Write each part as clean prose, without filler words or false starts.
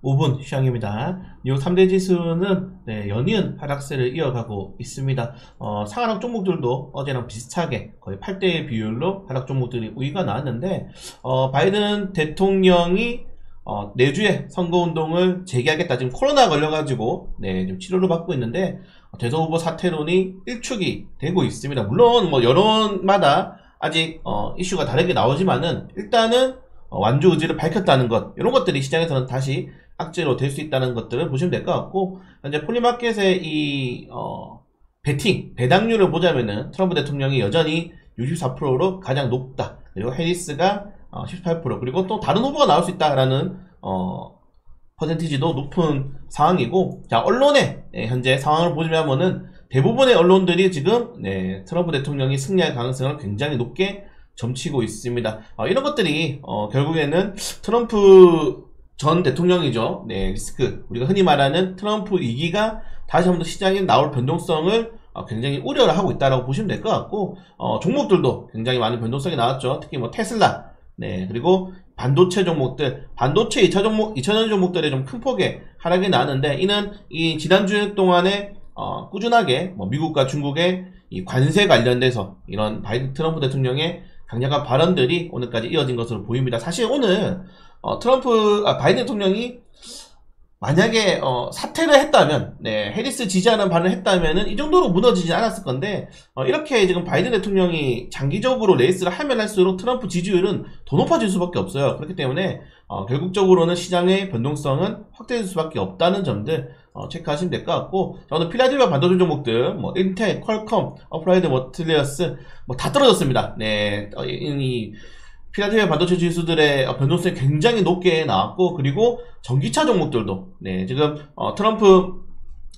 5분 시황입니다. 뉴욕 3대 지수는 연이은 하락세를 이어가고 있습니다. 상하락 종목들도 어제랑 비슷하게 거의 8대 비율로 하락 종목들이 우위가 나왔는데 바이든 대통령이 내주에 선거운동을 재개하겠다. 지금 코로나 걸려가지고 지금 치료를 받고 있는데 대선 후보 사퇴론이 일축이 되고 있습니다. 물론 뭐 여론마다 아직 이슈가 다르게 나오지만은 일단은 완주 의지를 밝혔다는 것, 이런 것들이 시장에서는 다시 악재로 될 수 있다는 것들을 보시면 될 것 같고, 현재 폴리마켓의 이 배당률을 보자면은 트럼프 대통령이 여전히 64%로 가장 높다. 그리고 해리스가 18%, 그리고 또 다른 후보가 나올 수 있다라는 퍼센티지도 높은 상황이고, 자, 언론의 현재 상황을 보자면은 대부분의 언론들이 지금 트럼프 대통령이 승리할 가능성을 굉장히 높게 점치고 있습니다. 이런 것들이 결국에는 트럼프 전 대통령이죠. 리스크, 우리가 흔히 말하는 트럼프 위기가 다시 한번 시장에 나올 변동성을 굉장히 우려를 하고 있다고 보시면 될 것 같고, 종목들도 굉장히 많은 변동성이 나왔죠. 특히 뭐 테슬라, 그리고 반도체 종목들, 반도체 2차전 종목들이 좀 큰 폭의 하락이 나왔는데, 이는 이 지난주 동안에 꾸준하게 뭐 미국과 중국의 이 관세 관련돼서 이런 바이든 트럼프 대통령의 강력한 발언들이 오늘까지 이어진 것으로 보입니다. 사실 오늘 바이든 대통령이 만약에 사퇴를 했다면, 해리스 지지하는 발언을 했다면은 이 정도로 무너지지 않았을 건데, 이렇게 지금 바이든 대통령이 장기적으로 레이스를 하면 할수록 트럼프 지지율은 더 높아질 수밖에 없어요. 그렇기 때문에 결국적으로는 시장의 변동성은 확대될 수밖에 없다는 점들 체크하시면 될 것 같고, 오늘 필라델피아 반도체 종목들, 뭐 인텔, 퀄컴, 어플라이드 머티리얼스 뭐 다 떨어졌습니다. 이 필라델피아 반도체 지수들의 변동성이 굉장히 높게 나왔고, 그리고 전기차 종목들도 지금 트럼프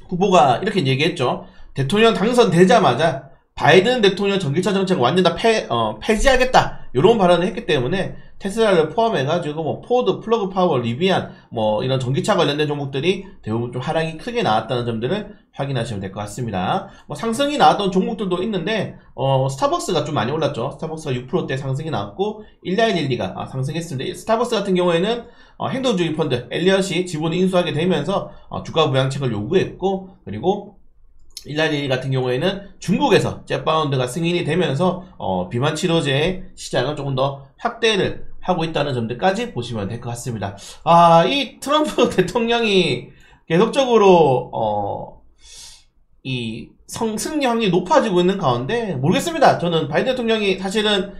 후보가 이렇게 얘기했죠. 대통령 당선되자마자 바이든 대통령 전기차 정책을 완전 다 폐지하겠다, 이런 발언을 했기 때문에 테슬라를 포함해가지고 뭐 포드, 플러그 파워, 리비안 뭐 이런 전기차 관련된 종목들이 대부분 좀 하락이 크게 나왔다는 점들을 확인하시면 될 것 같습니다. 뭐 상승이 나왔던 종목들도 있는데 스타벅스가 좀 많이 올랐죠. 스타벅스가 6%대 상승이 나왔고 1112가 상승했습니다. 스타벅스 같은 경우에는 행동주의 펀드 엘리엇이 지분을 인수하게 되면서 주가 부양책을 요구했고, 그리고 1112 같은 경우에는 중국에서 젯바운드가 승인이 되면서 비만 치료제의 시장을 조금 더 확대를 하고 있다는 점들까지 보시면 될 것 같습니다. 이 트럼프 대통령이 계속적으로 이 승리 확률이 높아지고 있는 가운데 모르겠습니다. 저는 바이든 대통령이 사실은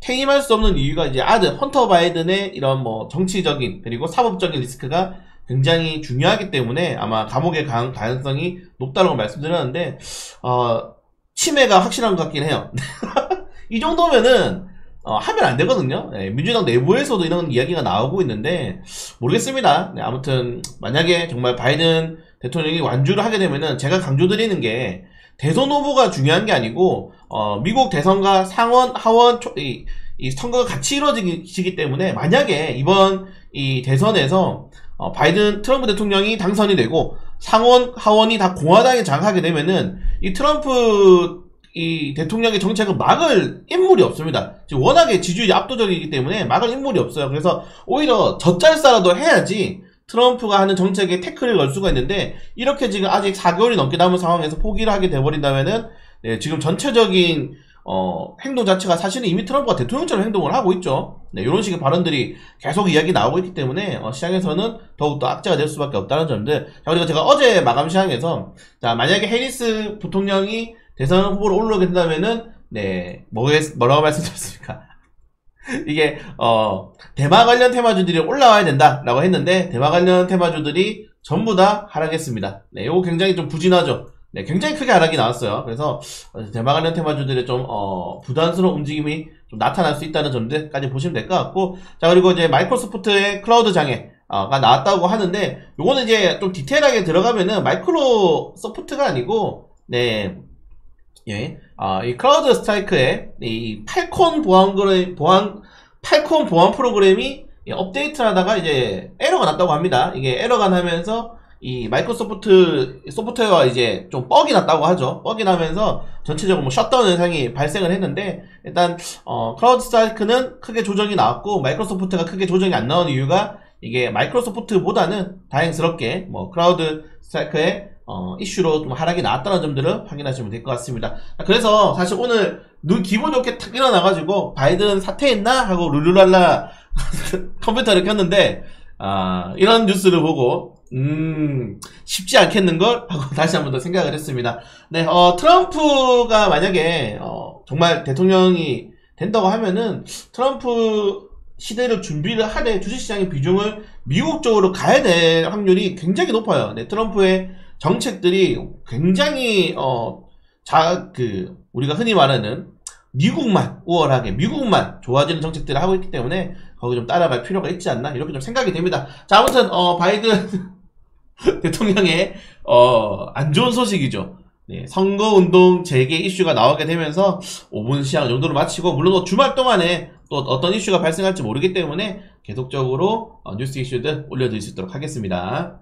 퇴임할 수 없는 이유가 이제 아들 헌터 바이든의 이런 뭐 정치적인 그리고 사법적인 리스크가 굉장히 중요하기 때문에 아마 감옥에 갈 가능성이 높다고 말씀드렸는데, 치매가 확실한 것 같긴 해요. 이 정도면은 하면 안 되거든요. 민주당 내부에서도 이런 이야기가 나오고 있는데 모르겠습니다. 아무튼 만약에 정말 바이든 대통령이 완주를 하게 되면은, 제가 강조드리는 게 대선 후보가 중요한 게 아니고 미국 대선과 상원, 하원 이 선거가 같이 이루어지기 때문에, 만약에 이번 이 대선에서 트럼프 대통령이 당선이 되고 상원, 하원이 다 공화당에 장악하게 되면은 이 트럼프 이 대통령의 정책을 막을 인물이 없습니다. 지금 워낙에 지지율이 압도적이기 때문에 막을 인물이 없어요. 그래서 오히려 젖잘싸라도 해야지 트럼프가 하는 정책에 태클을 걸 수가 있는데, 이렇게 지금 아직 4개월이 넘게 남은 상황에서 포기를 하게 돼버린다면은 지금 전체적인 행동 자체가 사실은 이미 트럼프가 대통령처럼 행동을 하고 있죠. 이런 식의 발언들이 계속 이야기 나오고 있기 때문에 시장에서는 더욱더 악재가 될 수밖에 없다는 점들. 자, 그리고 제가 어제 마감 시장에서, 자, 만약에 해리스 부통령이 대선 후보로 올라오게 된다면은 뭐라고 말씀드렸습니까? 이게 대마 관련 테마주들이 올라와야 된다라고 했는데, 대마 관련 테마주들이 전부 다 하락했습니다. 이거 굉장히 좀 부진하죠. 굉장히 크게 하락이 나왔어요. 그래서 대마 관련 테마주들의 좀 부담스러운 움직임이 좀 나타날 수 있다는 점들까지 보시면 될 것 같고, 자, 그리고 이제 마이크로소프트의 클라우드 장애가 나왔다고 하는데, 요거는 이제 좀 디테일하게 들어가면은 마이크로소프트가 아니고 이 클라우드 스트라이크의 이 팔콘 보안 프로그램이 업데이트를 하다가 이제 에러가 났다고 합니다. 이게 에러가 나면서 이 마이크로소프트 소프트웨어가 이제 좀 뻑이 났다고 하죠. 뻑이 나면서 전체적으로 뭐 셧다운 현상이 발생을 했는데, 일단 클라우드 스트라이크는 크게 조정이 나왔고 마이크로소프트가 크게 조정이 안 나온 이유가 이게 마이크로소프트보다는 다행스럽게 뭐 크라우드 스트라이크의 이슈로 좀 하락이 나왔다는 점들을 확인하시면 될 것 같습니다. 그래서 사실 오늘 눈 기분 좋게 탁 일어나가지고 바이든 사퇴했나 하고 룰루랄라 컴퓨터를 켰는데 이런 뉴스를 보고 쉽지 않겠는걸? 하고 다시 한 번 더 생각을 했습니다. 네, 트럼프가 만약에 정말 대통령이 된다고 하면은 트럼프 시대를 준비를 하되 주식시장의 비중을 미국 쪽으로 가야 될 확률이 굉장히 높아요. 네, 트럼프의 정책들이 굉장히 우리가 흔히 말하는 미국만 우월하게 미국만 좋아지는 정책들을 하고 있기 때문에 거기 좀 따라갈 필요가 있지 않나 이렇게 좀 생각이 됩니다. 자, 아무튼 바이든 대통령의 안 좋은 소식이죠. 네, 선거운동 재개 이슈가 나오게 되면서 5분 시장 정도로 마치고, 물론 주말 동안에 또 어떤 이슈가 발생할지 모르기 때문에 계속적으로 뉴스 이슈들 올려드릴 수 있도록 하겠습니다.